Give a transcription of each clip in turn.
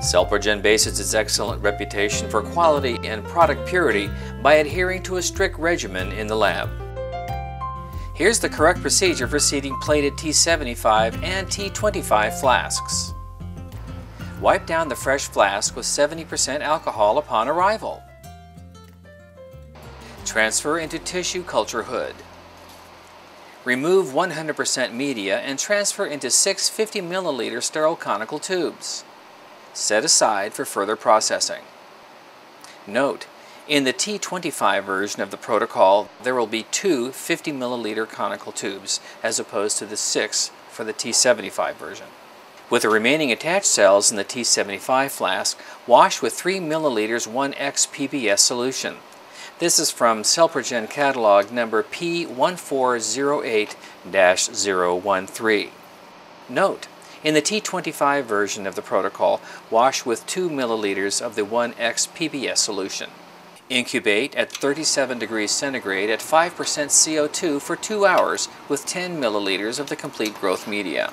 Celprogen bases its excellent reputation for quality and product purity by adhering to a strict regimen in the lab. Here's the correct procedure for seating plated T75 and T25 flasks. Wipe down the fresh flask with 70% alcohol upon arrival. Transfer into tissue culture hood. Remove 100% media and transfer into 6 50 milliliter sterile conical tubes. Set aside for further processing. Note, in the T25 version of the protocol, there will be 2 50 milliliter conical tubes as opposed to the 6 for the T75 version. With the remaining attached cells in the T75 flask, wash with 3 milliliters 1X PBS solution. This is from Celprogen catalog number P1408-013. Note, in the T25 version of the protocol, wash with 2 milliliters of the 1X PBS solution. Incubate at 37 degrees centigrade at 5% CO2 for 2 hours with 10 milliliters of the complete growth media.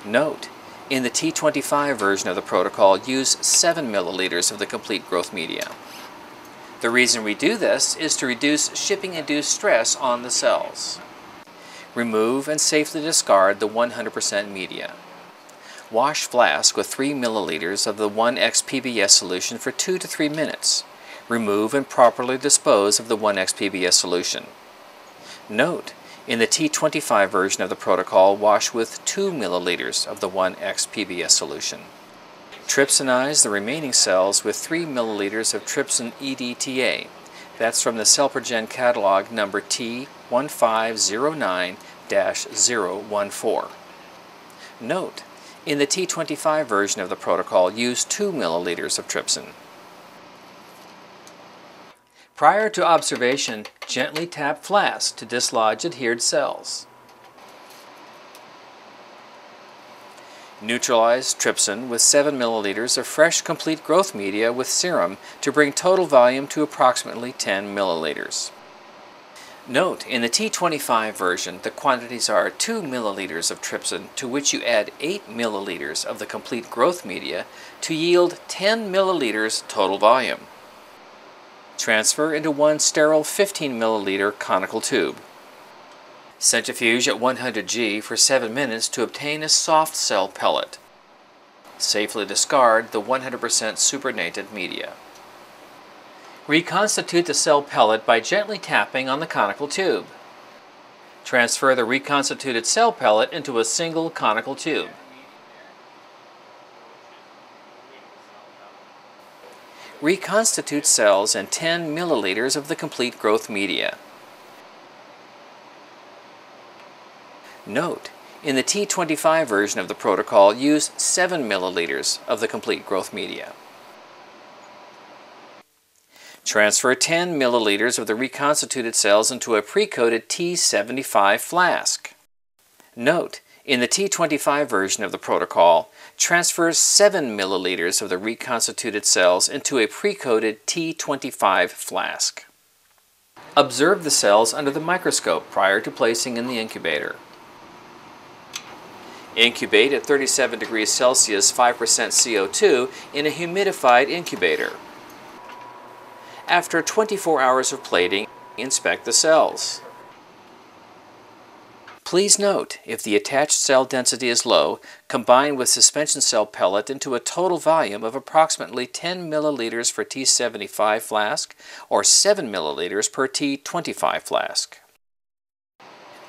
Note, in the T25 version of the protocol, use 7 milliliters of the complete growth media. The reason we do this is to reduce shipping-induced stress on the cells. Remove and safely discard the 100% media. Wash flask with 3 milliliters of the 1X PBS solution for 2 to 3 minutes. Remove and properly dispose of the 1X PBS solution. Note, in the T25 version of the protocol, wash with 2 milliliters of the 1X PBS solution. Trypsinize the remaining cells with 3 milliliters of trypsin EDTA. That's from the Celprogen catalog number T1509-014. Note, in the T25 version of the protocol, use 2 milliliters of trypsin. Prior to observation, gently tap flask to dislodge adhered cells. Neutralize trypsin with 7 milliliters of fresh complete growth media with serum to bring total volume to approximately 10 milliliters. Note, in the T25 version, the quantities are 2 milliliters of trypsin, to which you add 8 milliliters of the complete growth media to yield 10 milliliters total volume. Transfer into one sterile 15 milliliter conical tube. Centrifuge at 100 G for 7 minutes to obtain a soft cell pellet. Safely discard the 100% supernatant media. Reconstitute the cell pellet by gently tapping on the conical tube. Transfer the reconstituted cell pellet into a single conical tube. Reconstitute cells in 10 milliliters of the complete growth media. Note, in the T25 version of the protocol, use 7 milliliters of the complete growth media. Transfer 10 milliliters of the reconstituted cells into a pre-coated T75 flask. Note, in the T25 version of the protocol, transfer 7 milliliters of the reconstituted cells into a pre-coated T25 flask. Observe the cells under the microscope prior to placing in the incubator. Incubate at 37 degrees Celsius 5% CO2 in a humidified incubator. After 24 hours of plating, inspect the cells. Please note, if the attached cell density is low, combine with suspension cell pellet into a total volume of approximately 10 milliliters for T75 flask or 7 milliliters per T25 flask.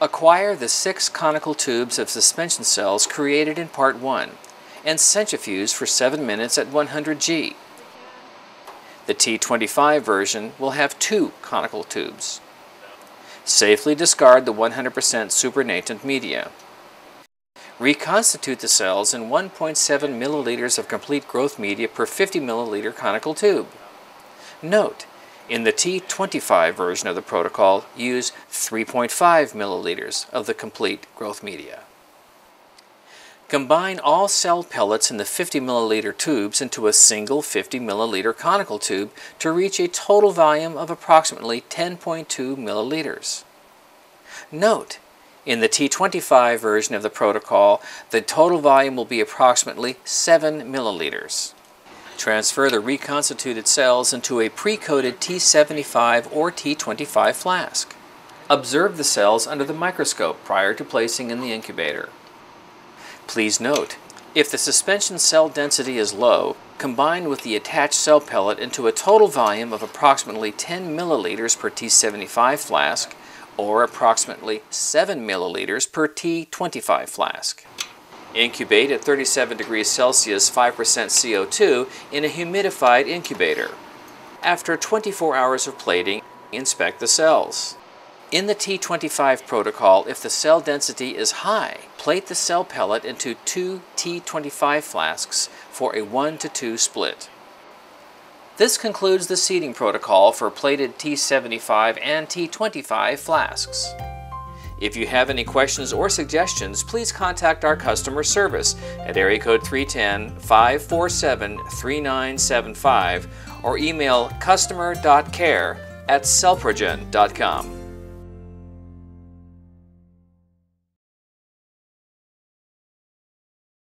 Acquire the 6 conical tubes of suspension cells created in Part 1 and centrifuge for 7 minutes at 100 G. The T25 version will have 2 conical tubes. Safely discard the 100% supernatant media. Reconstitute the cells in 1.7 milliliters of complete growth media per 50 milliliter conical tube. Note, in the T25 version of the protocol, use 3.5 milliliters of the complete growth media. Combine all cell pellets in the 50 milliliter tubes into a single 50 milliliter conical tube to reach a total volume of approximately 10.2 milliliters. Note, in the T25 version of the protocol, the total volume will be approximately 7 milliliters. Transfer the reconstituted cells into a pre-coated T75 or T25 flask. Observe the cells under the microscope prior to placing in the incubator. Please note, if the suspension cell density is low, combine with the attached cell pellet into a total volume of approximately 10 milliliters per T75 flask or approximately 7 milliliters per T25 flask. Incubate at 37 degrees Celsius 5% CO2 in a humidified incubator. After 24 hours of plating, inspect the cells. In the T25 protocol, if the cell density is high, plate the cell pellet into 2 T25 flasks for a 1:2 split. This concludes the seeding protocol for plated T75 and T25 flasks. If you have any questions or suggestions, please contact our customer service at area code 310-547-3975 or email customer.care@celprogen.com.